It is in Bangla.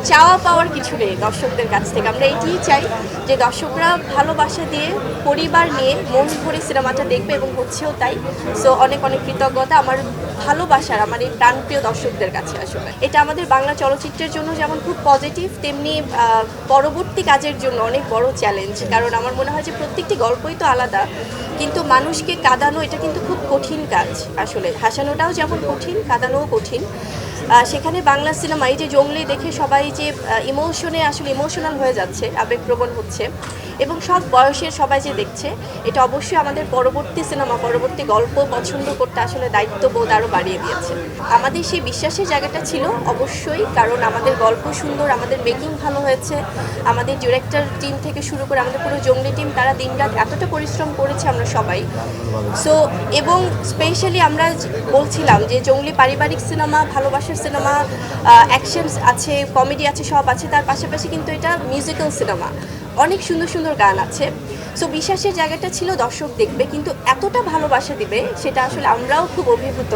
চাওয়া পাওয়ার কিছু নেই দর্শকদের কাছ থেকে। আমরা এটিই চাই যে দর্শকরা ভালোবাসা দিয়ে পরিবার নিয়ে মন ভরে সিনেমাটা দেখবে এবং হচ্ছেও তাই। সো অনেক অনেক কৃতজ্ঞতা আমার ভালোবাসার আমার এই প্রাণপ্রিয় দর্শকদের কাছে। আসলে এটা আমাদের বাংলা চলচ্চিত্রের জন্য যেমন খুব পজিটিভ, তেমনি পরবর্তী কাজের জন্য অনেক বড় চ্যালেঞ্জ। কারণ আমার মনে হয় যে প্রত্যেকটি গল্পই তো আলাদা, কিন্তু মানুষকে কাঁদানো এটা কিন্তু খুব কঠিন কাজ। আসলে হাসানোটাও যেমন কঠিন, কাঁদানোও কঠিন। সেখানে বাংলা সিনেমা এই যে জঙ্গলি দেখে সবাই যে ইমোশনে আসলে ইমোশনাল হয়ে যাচ্ছে, আবেগপ্রবণ হচ্ছে, এবং সব বয়সের সবাই যে দেখছে, এটা অবশ্যই আমাদের পরবর্তী সিনেমা, পরবর্তী গল্প পছন্দ করতে আসলে দায়িত্ববোধ আরও বাড়িয়ে দিয়েছে। আমাদের সেই বিশ্বাসের জায়গাটা ছিল অবশ্যই, কারণ আমাদের গল্প সুন্দর, আমাদের মেকিং ভালো হয়েছে, আমাদের ডিরেক্টর টিম থেকে শুরু করে আমাদের পুরো জঙ্গলি টিম, তারা দিনরাত এতটা পরিশ্রম করেছে আমরা সবাই। সো এবং স্পেশালি আমরা বলছিলাম যে জঙ্গলি পারিবারিক সিনেমা, ভালোবাসার সিনেমা, অ্যাকশন আছে, কমেডি আছে, সব আছে, তার পাশাপাশি কিন্তু এটা মিউজিক্যাল সিনেমা, অনেক সুন্দর সুন্দর গান আছে। সো বিশ্বাসের জায়গাটা ছিল দর্শক দেখবে, কিন্তু এতটা ভালোবাসা দিবে সেটা আসলে আমরাও খুব অভিভূত।